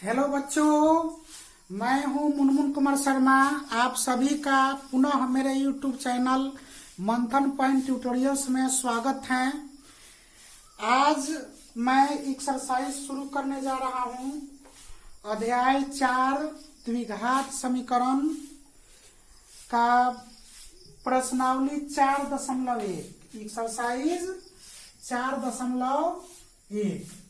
Hello बच्चों, मैं हूं मुनमुन कुमार शर्मा। आप सभी का पुनः मेरे YouTube चैनल मंथन पॉइंट ट्यूटोरियल्स में स्वागत है। आज मैं एक्सरसाइज शुरू करने जा रहा हूं। अध्याय 4 द्विघात समीकरण का प्रश्नावली 4.1 एक्सरसाइज 4.1।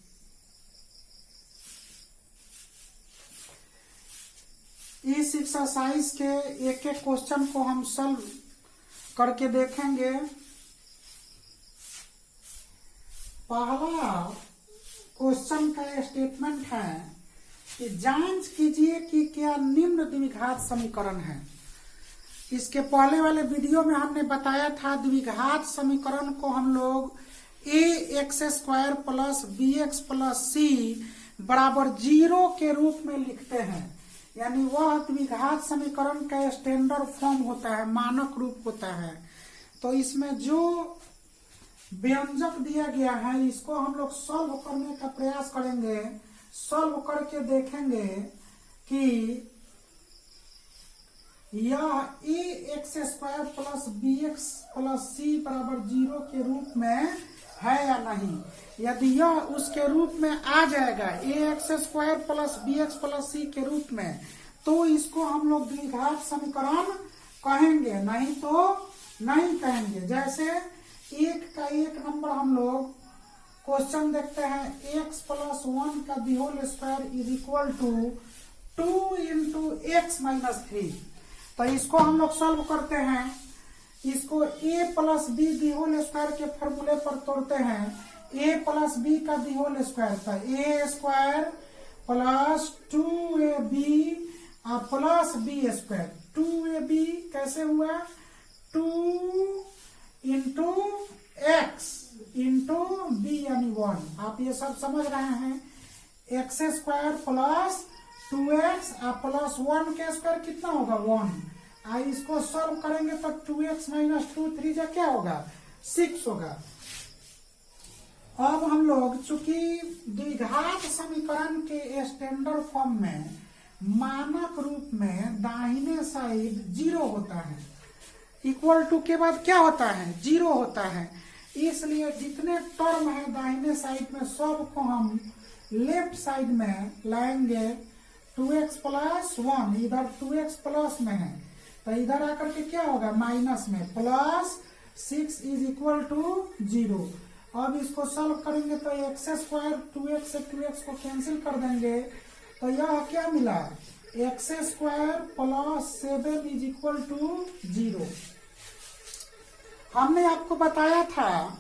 इस एक्सरसाइज के एक एक क्वेश्चन को हम सॉल्व करके देखेंगे। पहला क्वेश्चन का स्टेटमेंट है कि जांच कीजिए कि क्या निम्न द्विघात समीकरण है। इसके पहले वाले वीडियो में हमने बताया था द्विघात समीकरण को हम लोग ax² plus bx plus c बराबर 0 के रूप में लिखते हैं, यानी वह द्विघात समीकरण का स्टैंडर्ड फॉर्म होता है, मानक रूप होता है। तो इसमें जो व्यंजक दिया गया है इसको हम लोग सॉल्व करने का प्रयास करेंगे। सॉल्व करके देखेंगे कि यह ax² plus bx plus c बराबर 0 के रूप में है या नहीं। यदि यह उसके रूप में आ जाएगा ax² plus bx plus c के रूप में, तो इसको हम लोग द्विघात समीकरण कहेंगे, नहीं तो नहीं कहेंगे। जैसे एक का एक नंबर हम लोग क्वेश्चन देखते हैं, x प्लस 1 का the whole square is equal to 2 into x minus 3। तो इसको हम लोग सॉल्व करते हैं। इसको a plus b the whole square के फॉर्मूले पर तोड़ते हैं। a प्लस बी का दी होल स्क्वायर था a² plus 2ab plus b²। 2ab कैसे हुआ, 2 इंटू एक्स इंटू बी यानी 1। आप ये सब समझ रहे हैं। x² प्लस 2x प्लस 1 के स्क्वायर कितना होगा 1। इसको सॉल्व करेंगे तो 2x माइनस 2 3 जा क्या होगा 6 होगा। अब हम लोग चूंकि द्विघात समीकरण के स्टैंडर्ड फॉर्म में मानक रूप में दाहिने साइड 0 होता है, इक्वल टू के बाद क्या होता है 0 होता है। इसलिए जितने टर्म है दाहिने साइड में सब को हम लेफ्ट साइड में लाएंगे। 2x प्लस 1 इधर 2x प्लस में है तो इधर आकर के क्या होगा माइनस में, प्लस 6 इज इक्वल टू 0। अब इसको सॉल्व करेंगे तो x² 2x से 2x को कैंसिल कर देंगे तो यह क्या मिला x² plus 7 is equal to 0। हमने आपको बताया था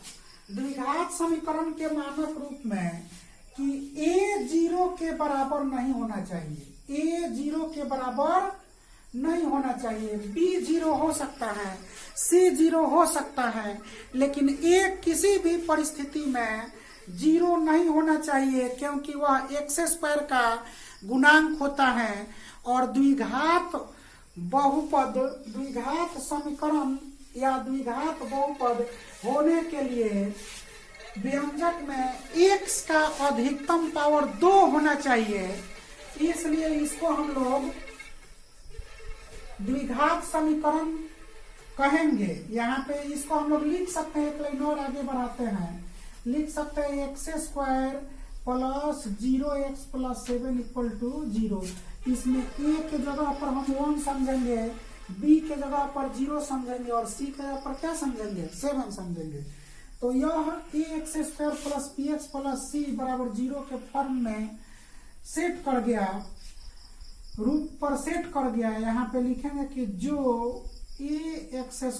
द्विघात समीकरण के मानक रूप में कि a 0 के बराबर नहीं होना चाहिए, a 0 के बराबर नहीं होना चाहिए, b 0 हो सकता है, c 0 हो सकता है, लेकिन a किसी भी परिस्थिति में 0 नहीं होना चाहिए, क्योंकि वह x² का गुणांक होता है। और द्विघात बहुपद, द्विघात समीकरण या द्विघात बहुपद होने के लिए व्यंजक में x का अधिकतम पावर 2 होना चाहिए। इसलिए इसको हम लोग द्विघात समीकरण कहेंगे। यहाँ पे इसको हम लोग लिख सकते हैं, एक लाइन और आगे बढ़ाते हैं, लिख सकते हैं x² plus 0x plus 7 equal to 0। इसमें a के जगह पर हम 1 समझेंगे, b के जगह पर 0 समझेंगे और c के जगह पर क्या समझेंगे 7 समझेंगे। तो यह ax² plus bx plus c बराबर 0 के फॉर्म में सेट कर गया, रूप पर सेट कर गया। यहाँ पे लिखेंगे कि जो ax²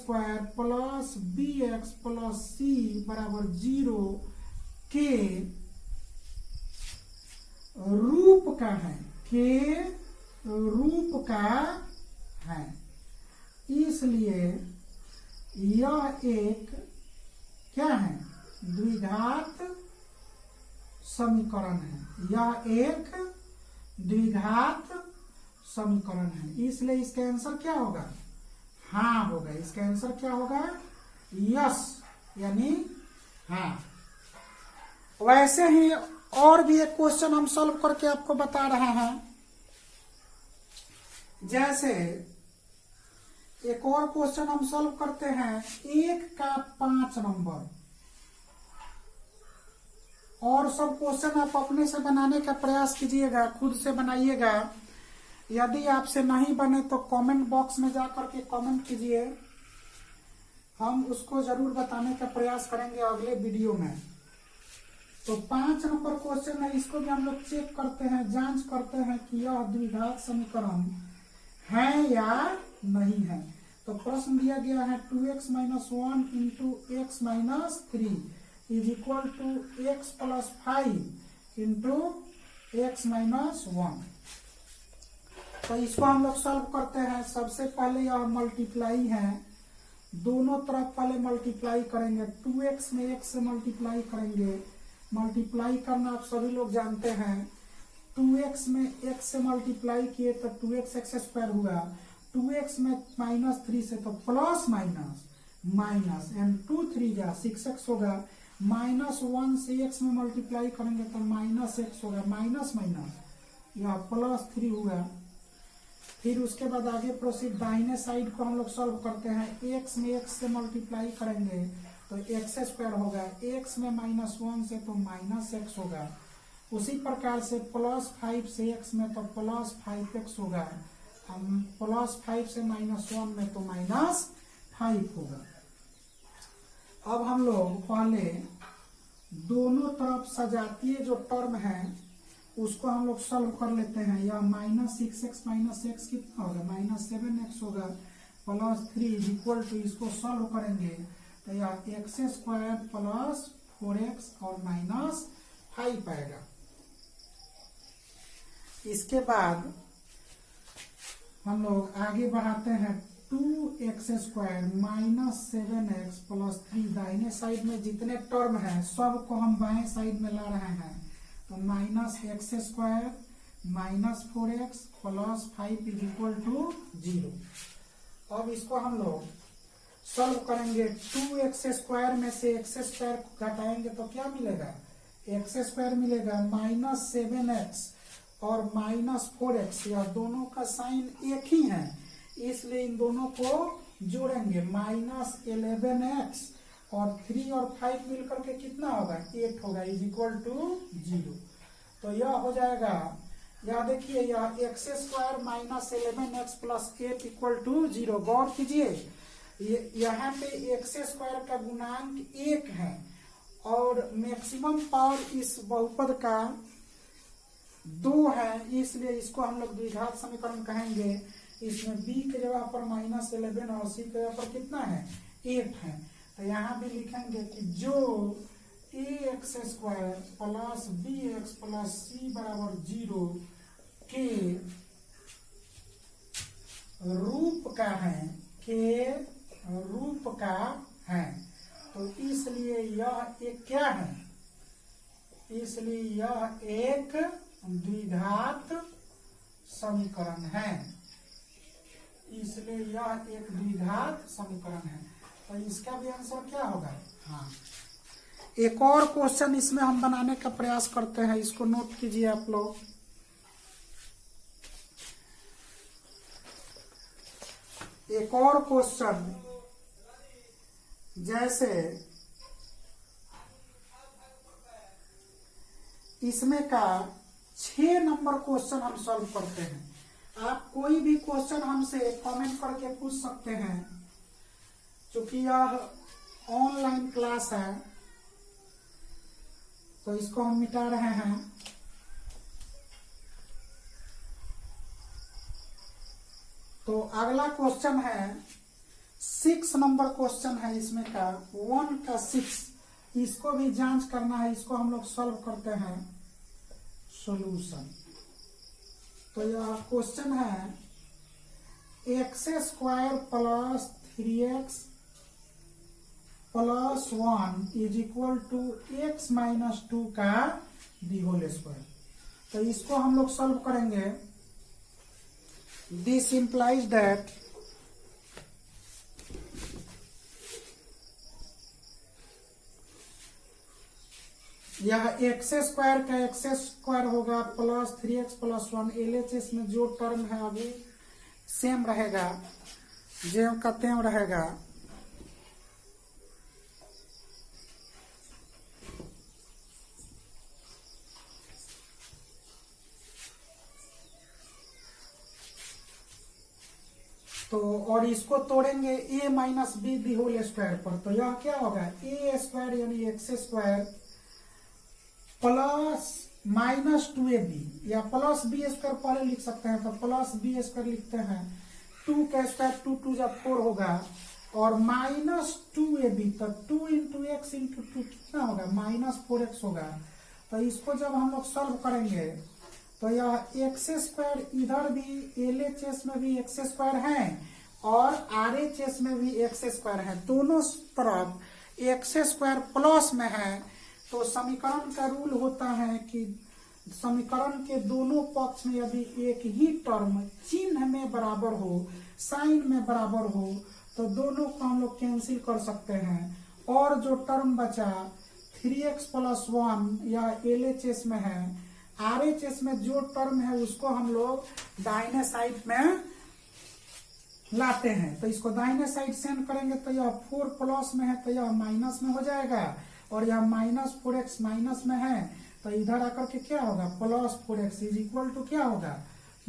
plus bx plus c बराबर 0 के रूप का है, के रूप का है, इसलिए यह एक क्या है द्विघात समीकरण है। यह एक द्विघात समीकरण है, इसलिए इसका आंसर क्या होगा हाँ होगा। इसका आंसर क्या होगा यस, यानी हाँ। वैसे ही और भी एक क्वेश्चन हम सॉल्व करके आपको बता रहे हैं। जैसे एक और क्वेश्चन हम सॉल्व करते हैं 1 का 5 नंबर। और सब क्वेश्चन आप अपने से बनाने का प्रयास कीजिएगा, खुद से बनाइएगा। यदि आपसे नहीं बने तो कमेंट बॉक्स में जाकर के कमेंट कीजिए, हम उसको जरूर बताने का प्रयास करेंगे अगले वीडियो में। तो 5 नंबर क्वेश्चन है, इसको भी हम लोग चेक करते हैं, जांच करते हैं कि यह द्विघात समीकरण है या नहीं है। तो प्रश्न दिया गया है 2x - 1 into x - 3 is equal to x + 5 into x - 1। तो इसको हम लोग सॉल्व करते हैं। सबसे पहले यह मल्टीप्लाई है, दोनों तरफ पहले मल्टीप्लाई करेंगे। 2x में x से मल्टीप्लाई करेंगे, मल्टीप्लाई करना आप सभी लोग जानते हैं। 2x में x से मल्टीप्लाई किए तो 2x x² हुआ, 2x में -3 से तो प्लस माइनस माइनस एंड 2 3 जा 6x होगा। -1 से x में मल्टीप्लाई करेंगे तो -x होगा, माइनस माइनस यह +3 हुआ। फिर उसके बाद आगे प्रोसीड, दाहिने साइड को हम लोग सॉल्व करते हैं। x में x से मल्टीप्लाई करेंगे तो x² होगा, x में -1 से तो -x होगा। उसी प्रकार से +5 से x में तो +5x होगा, +5 से -1 में तो -5 होगा। अब हम लोग पहले दोनों तरफ सजातीय जो टर्म है उसको हम लोग सॉल्व कर लेते हैं। यह -6x - x कितना होगा, -7x होगा, +3 इज इक्वल टू, इसको सॉल्व करेंगे तो यह x² + 4x और -5 आएगा। इसके बाद हम लोग आगे बढ़ाते हैं। 2x² - 7x + 3, दाहिने साइड में जितने टर्म हैं सबको हम बाएं साइड में ला रहे हैं। तो -x² - 4x + 5 is equal to 0। अब इसको हम लोग सॉल्व करेंगे। 2x² में से x² घटाएंगे तो क्या मिलेगा, x² मिलेगा, -7x और -4x, यह दोनों का साइन एक ही है इसलिए इन दोनों को जोड़ेंगे। -11x और 3 और 5 मिलकर के कितना होगा, 8 होगा, इज इक्वल टू 0। तो यह हो जाएगा, यह देखिए, यह x² - 11x + 8 इक्वल टू 0। गौर कीजिए, यहाँ पे x² का गुणांक 1 है और मैक्सिमम पावर इस बहुपद का 2 है, इसलिए इसको हम लोग द्विघात समीकरण कहेंगे। इसमें b के जगह पर -11 और c के जगह पर कितना है, 8 है। तो यहाँ भी लिखेंगे कि जो ax² + bx + c = 0 के रूप का है, तो इसलिए यह एक क्या है, इसलिए यह एक द्विघात समीकरण है, इसलिए यह एक द्विघात समीकरण है। तो इसका भी आंसर क्या होगा, हाँ। एक और क्वेश्चन इसमें हम बनाने का प्रयास करते हैं, इसको नोट कीजिए आप लोग। एक और क्वेश्चन, जैसे इसमें का 6 नंबर क्वेश्चन हम सॉल्व करते हैं। आप कोई भी क्वेश्चन हमसे कमेंट करके पूछ सकते हैं, क्योंकि यह ऑनलाइन क्लास है तो इसको हम मिटा रहे हैं। तो अगला क्वेश्चन है 6 नंबर क्वेश्चन है, इसमें का 1 का 6, इसको भी जांच करना है, इसको हम लोग सॉल्व करते हैं। सॉल्यूशन, तो यह क्वेश्चन है x² + 3x + 1 is equal to x - 2 का d²। तो इसको हम लोग सॉल्व करेंगे। दिस इंप्लाइज दैट यह एक्स स्क्वायर का एक्स स्क्वायर होगा प्लस 3x प्लस 1 LHS में जो टर्म है अभी सेम रहेगा, जो का त्यों रहेगा। तो और इसको तोड़ेंगे a minus b the whole square पर, तो यह क्या होगा a स्क्वायर यानी x square plus minus 2ab या प्लस बी स्क्वायर पहले लिख सकते हैं, तो प्लस बी स्क्वायर लिखते हैं। 2 का स्क्वायर 2 2 जब 4 होगा और माइनस 2ab, तो 2 इंटू एक्स इंटू 2 कितना होगा माइनस 4x होगा। तो इसको जब हम लोग सॉल्व करेंगे तो यह एक्स स्क्वायर इधर भी LHS में भी एक्स स्क्वायर है और RHS में भी एक्स स्क्वायर है, दोनों तरफ एक्स स्क्वायर प्लस में है। तो समीकरण का रूल होता है कि समीकरण के दोनों पक्ष में यदि एक ही टर्म चिन्ह में बराबर हो, साइन में बराबर हो, तो दोनों को हम लोग कैंसिल कर सकते हैं। और जो टर्म बचा 3x प्लस 1 या LHS में है, RHS में जो टर्म है उसको हम लोग दाहिने साइड में लाते हैं। तो इसको दाहिने साइड सेंड करेंगे तो यह 4 प्लस में है तो यह माइनस में हो जाएगा, और यह माइनस 4x माइनस में है तो इधर आकर के क्या होगा plus 4x is equal to क्या होगा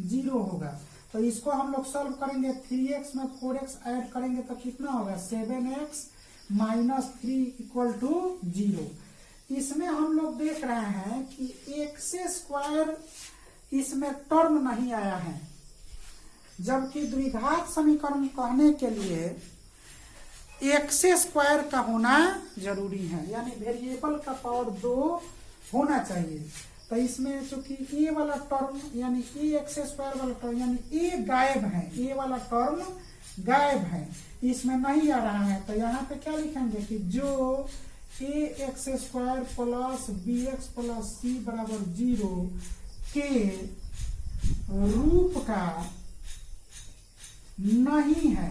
0 होगा। तो इसको हम लोग सॉल्व करेंगे, 3x में 4x ऐड करेंगे तो कितना होगा 7x माइनस 3 इक्वल टू 0। इसमें हम लोग देख रहे हैं कि एक्स स्क्वायर इसमें टर्म नहीं आया है, जबकि द्विघात समीकरण कहने के लिए एक्स स्क्वायर का होना जरूरी है, यानी वेरिएबल का पावर 2 होना चाहिए। तो इसमें चूंकि ए वाला टर्म यानी ए एक्स स्क्वायर वाला टर्म यानी ए गायब है, ए वाला टर्म गायब है, इसमें नहीं आ रहा है। तो यहाँ पे क्या लिखेंगे कि जो a x square plus b x plus c बराबर 0 के रूप का नहीं है,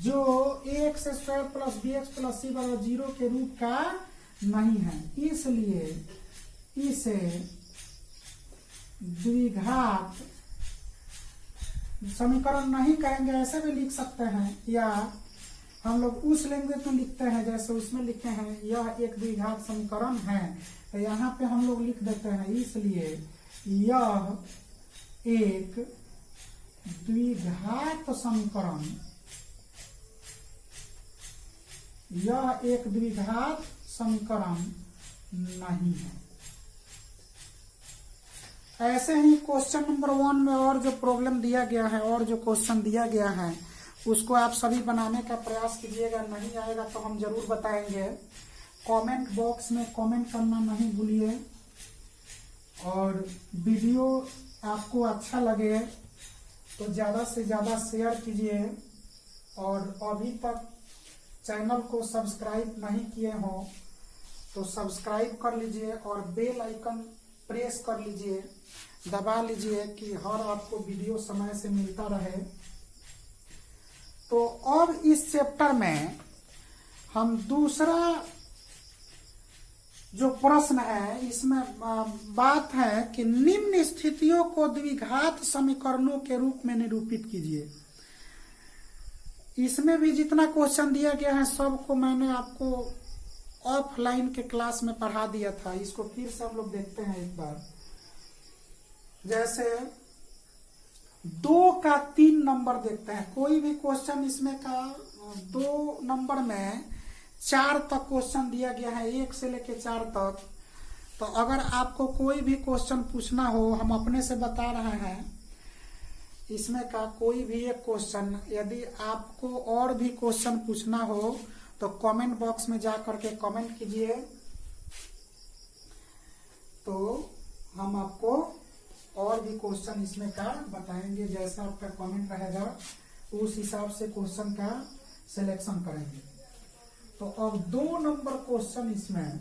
जो a x square plus b x plus c बराबर 0 के रूप का नहीं है, इसलिए इसे द्विघात समीकरण नहीं कहेंगे, ऐसे भी लिख सकते हैं, या हम लोग उस लैंग्वेज में लिखते हैं जैसे उसमें लिखे हैं यह एक द्विघात समीकरण है। तो यहाँ पे हम लोग लिख देते हैं, इसलिए यह एक द्विघात समीकरण, यह एक द्विघात समीकरण नहीं है। ऐसे ही क्वेश्चन नंबर 1 में और जो प्रॉब्लम दिया गया है और जो क्वेश्चन दिया गया है उसको आप सभी बनाने का प्रयास कीजिएगा, नहीं आएगा तो हम जरूर बताएंगे। कमेंट बॉक्स में कमेंट करना नहीं भूलिए, और वीडियो आपको अच्छा लगे तो ज़्यादा से ज़्यादा शेयर कीजिए, और अभी तक चैनल को सब्सक्राइब नहीं किए हो तो सब्सक्राइब कर लीजिए और बेल आइकन प्रेस कर लीजिए, दबा लीजिए कि हर आपको वीडियो समय से मिलता रहे। तो अब इस चैप्टर में हम दूसरा जो प्रश्न है इसमें बात है कि निम्न स्थितियों को द्विघात समीकरणों के रूप में निरूपित कीजिए। इसमें भी जितना क्वेश्चन दिया गया है सबको मैंने आपको ऑफलाइन के क्लास में पढ़ा दिया था, इसको फिर से हम लोग देखते हैं एक बार। जैसे 2 का 3 नंबर देखते हैं, कोई भी क्वेश्चन इसमें का 2 नंबर में 4 तक क्वेश्चन दिया गया है, 1 से लेके 4 तक। तो अगर आपको कोई भी क्वेश्चन पूछना हो, हम अपने से बता रहे हैं इसमें का कोई भी एक क्वेश्चन, यदि आपको और भी क्वेश्चन पूछना हो तो कमेंट बॉक्स में जा करके कमेंट कीजिए, तो हम आपको और भी क्वेश्चन इसमें का बताएंगे। जैसा आपका कमेंट रहेगा उस हिसाब से क्वेश्चन का सिलेक्शन करेंगे। तो अब 2 नंबर क्वेश्चन, इसमें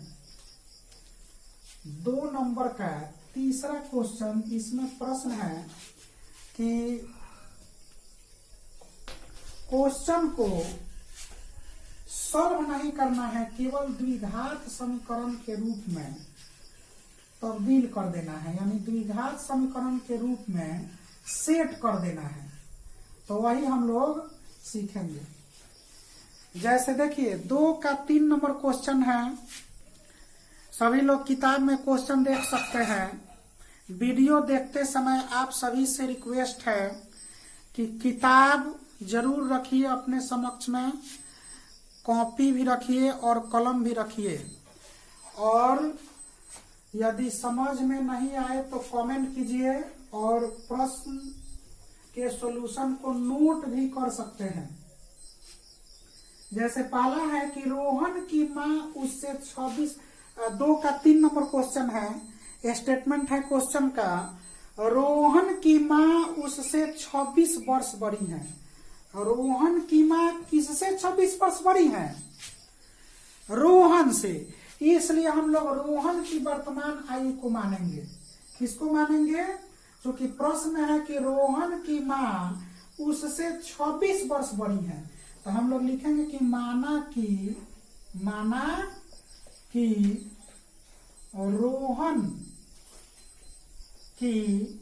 2 नंबर का तीसरा क्वेश्चन, इसमें प्रश्न है कि क्वेश्चन को सॉल्व नहीं करना है, केवल द्विघात समीकरण के रूप में तब्दील कर देना है, यानी द्विघात समीकरण के रूप में सेट कर देना है। तो वही हम लोग सीखेंगे। जैसे देखिए 2 का 3 नंबर क्वेश्चन है। सभी लोग किताब में क्वेश्चन देख सकते हैं। वीडियो देखते समय आप सभी से रिक्वेस्ट है कि किताब जरूर रखिए अपने समक्ष में, कॉपी भी रखिए और कलम भी रखिए, और यदि समझ में नहीं आए तो कमेंट कीजिए और प्रश्न के सॉल्यूशन को नोट भी कर सकते हैं। जैसे पहला है कि रोहन की माँ उससे 2 का 3 नंबर क्वेश्चन है, स्टेटमेंट है क्वेश्चन का। रोहन की माँ उससे 26 वर्ष बड़ी है। रोहन की माँ किससे 26 वर्ष बड़ी है? रोहन से। इसलिए हम लोग रोहन की वर्तमान आयु को मानेंगे। किसको मानेंगे? क्योंकि प्रश्न है कि रोहन की माँ उससे 26 वर्ष बड़ी है, तो हम लोग लिखेंगे कि माना कि रोहन की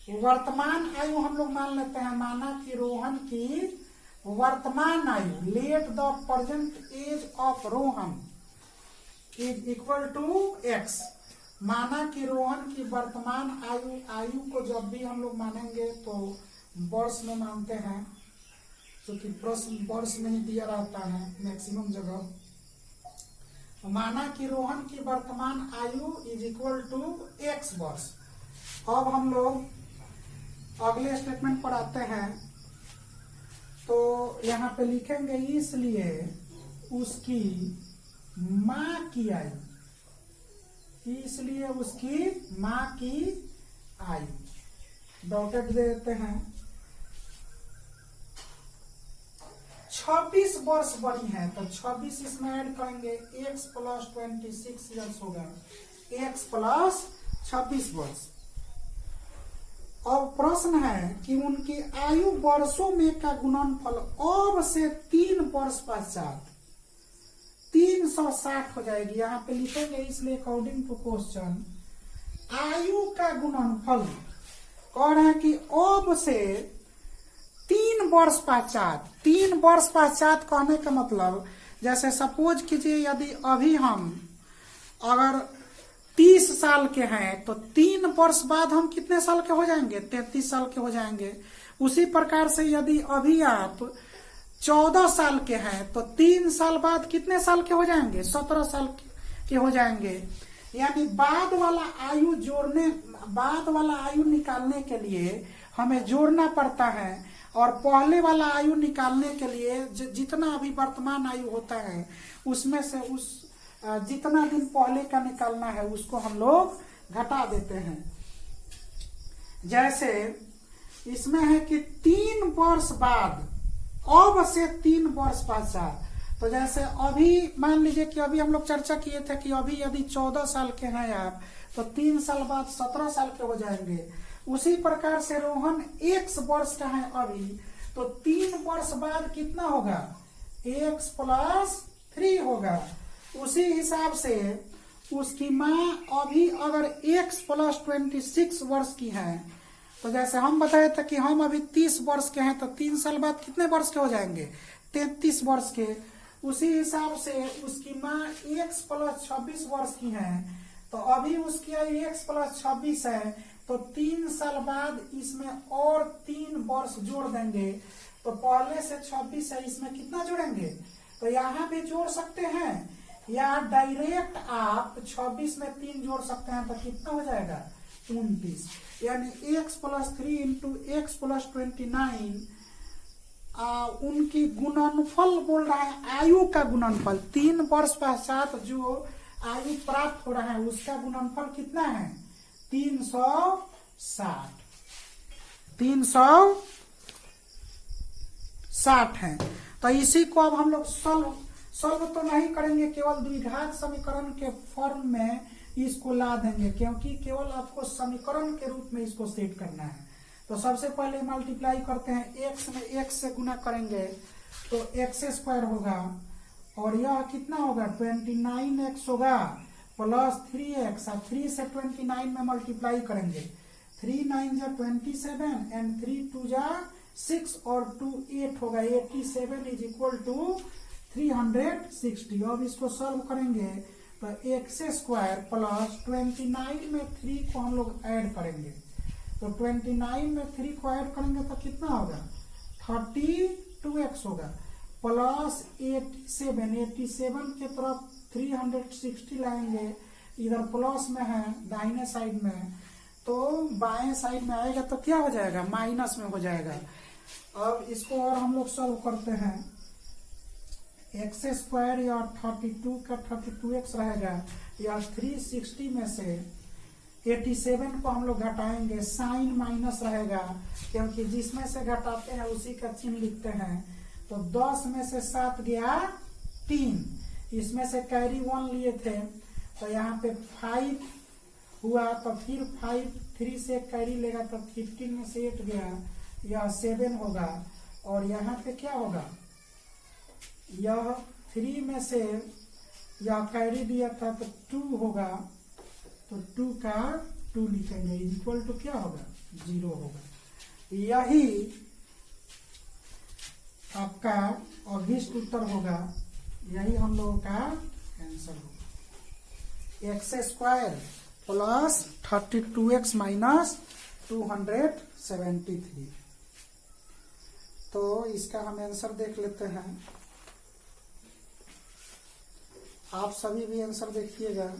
वर्तमान आयु हम लोग मान लेते हैं। माना कि रोहन की वर्तमान आयु, let the present age of Rohan is equal to x। माना कि रोहन की वर्तमान आयु को जब भी हम लोग मानेंगे तो वर्ष में मानते हैं, क्योंकि प्रश्न वर्ष में ही दिया रहता है मैक्सिमम जगह। माना कि रोहन की वर्तमान आयु इज इक्वल टू x वर्ष। अब हम लोग अगले स्टेटमेंट पर आते हैं। तो यहाँ पे लिखेंगे इसलिए उसकी माँ की आयु, इसलिए उसकी माँ की आयु डॉटेड दे देते हैं 26 वर्ष बड़ी है। तो 26 इसमें ऐड करेंगे, x + 26 ईयर्स होगा, x + 26 वर्ष। अब प्रश्न है कि उनकी आयु वर्षों में का गुणनफल अब से 3 वर्ष पश्चात 360 हो जाएगी। यहाँ पे लिखेंगे इसलिए अकॉर्डिंग टू क्वेश्चन आयु का गुणनफल कह रहे हैं कि अब से 3 वर्ष पश्चात। 3 वर्ष पश्चात कहने का मतलब, जैसे सपोज कीजिए यदि अभी हम अगर 30 साल के हैं तो 3 वर्ष बाद हम कितने साल के हो जाएंगे? 33 साल के हो जाएंगे। उसी प्रकार से यदि अभी आप 14 साल के हैं तो 3 साल बाद कितने साल के हो जाएंगे? 17 साल के हो जाएंगे। यानी बाद वाला आयु निकालने के लिए हमें जोड़ना पड़ता है, और पहले वाला आयु निकालने के लिए जितना अभी वर्तमान आयु होता है उसमें से जितना दिन पहले का निकालना है उसको हम लोग घटा देते हैं। जैसे इसमें है कि 3 वर्ष बाद अब से 3 वर्ष पश्चात। तो जैसे अभी मान लीजिए कि अभी हम लोग चर्चा किए थे कि अभी यदि 14 साल के हैं आप तो 3 साल बाद 17 साल के हो जाएंगे। उसी प्रकार से रोहन x वर्ष का है अभी, तो 3 वर्ष बाद कितना होगा? x + 3 होगा। उसी हिसाब से उसकी माँ अभी अगर x + 26 वर्ष की है, तो जैसे हम बताए थे कि हम अभी 30 वर्ष के हैं तो 3 साल बाद कितने वर्ष के हो जाएंगे? 33 वर्ष के। उसी हिसाब से उसकी माँ x + 26 वर्ष की है, तो अभी उसकी आयु x + 26 है, तो 3 साल बाद इसमें और 3 वर्ष जोड़ देंगे। तो पहले से 26 है, इसमें कितना जोड़ेंगे? तो यहाँ भी जोड़ सकते हैं या डायरेक्ट आप 26 में 3 जोड़ सकते हैं, तो कितना हो जाएगा? 29। यानी x + 3 × x + 29 उनकी गुणनफल बोल रहा है, आयु का गुणनफल। 3 वर्ष पश्चात जो आयु प्राप्त हो रहा है उसका गुणनफल कितना है? 360 है। तो इसी को अब हम लोग सॉल्व तो नहीं करेंगे, केवल द्विघात समीकरण के फॉर्म में इसको ला देंगे, क्योंकि केवल आपको समीकरण के रूप में इसको सेट करना है। तो सबसे पहले मल्टीप्लाई करते हैं, x में x से गुना करेंगे तो x स्क्वायर होगा, और यह कितना होगा 29x होगा प्लस 3x, और 3 से 29 में मल्टीप्लाई करेंगे, 3 9 जा 27 एंड 3 2 जा 6 और 2 8 होगा, 87 इज इक्वल टू 360। अब इसको सॉल्व करेंगे तो एक्स स्क्वायर प्लस 29 में 3 को हम लोग ऐड करेंगे, तो 29 में 3 को ऐड करेंगे तो कितना होगा 32x होगा, प्लस 87 के तरफ 360 लाएंगे, इधर प्लस में है दाहिने साइड में, तो बाएं साइड में आएगा तो क्या हो जाएगा माइनस में हो जाएगा। अब इसको और हम लोग सॉल्व करते हैं, एक्स स्क्वायर या 32 का 32x रहेगा, या 360 में से 87 को हम लोग घटाएंगे, साइन माइनस रहेगा क्योंकि जिसमें से घटाते हैं उसी का चिन्ह लिखते हैं, तो 10 में से 7 गया 3, इसमें से कैरी 1 लिए थे तो यहाँ पे 5 हुआ, तो फिर 5 3 से कैरी लेगा तो 15 में से 8 गया, यह 7 होगा, और यहाँ पे क्या होगा, यह 3 में से यह कैरी दिया था तो 2 होगा, तो 2 का 2 लिखेंगे, इक्वल टू क्या होगा 0 होगा। यही आपका अभिष्ट उत्तर होगा, यही हम लोगों का आंसर होगा, x square plus 32x minus 273। तो इसका हम आंसर देख लेते हैं, आप सभी भी आंसर देखिएगा।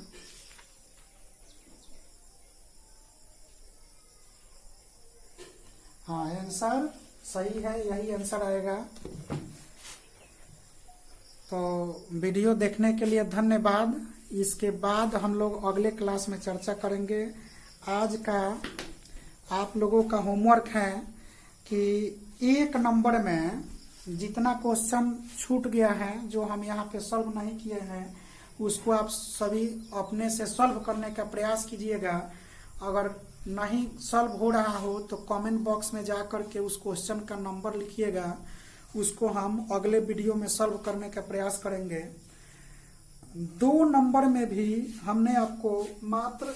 हाँ आंसर सही है, यही आंसर आएगा। तो वीडियो देखने के लिए धन्यवाद। इसके बाद हम लोग अगले क्लास में चर्चा करेंगे। आज का आप लोगों का होमवर्क है कि एक नंबर में जितना क्वेश्चन छूट गया है, जो हम यहाँ पे सॉल्व नहीं किए हैं, उसको आप सभी अपने से सॉल्व करने का प्रयास कीजिएगा। अगर नहीं सॉल्व हो रहा हो तो कमेंट बॉक्स में जा कर के उस क्वेश्चन का नंबर लिखिएगा, उसको हम अगले वीडियो में सॉल्व करने का प्रयास करेंगे। 2 नंबर में भी हमने आपको मात्र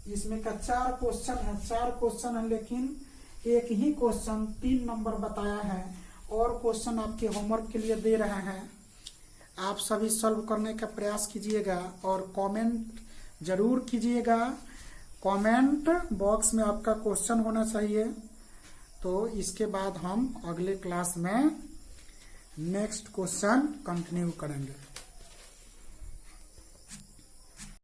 इसमें का 4 क्वेश्चन है, 4 क्वेश्चन है, लेकिन एक ही क्वेश्चन 3 नंबर बताया है, और क्वेश्चन आपके होमवर्क के लिए दे रहे हैं। आप सभी सॉल्व करने का प्रयास कीजिएगा और कमेंट जरूर कीजिएगा। कमेंट बॉक्स में आपका क्वेश्चन होना चाहिए। तो इसके बाद हम अगले क्लास में नेक्स्ट क्वेश्चन कंटिन्यू करेंगे।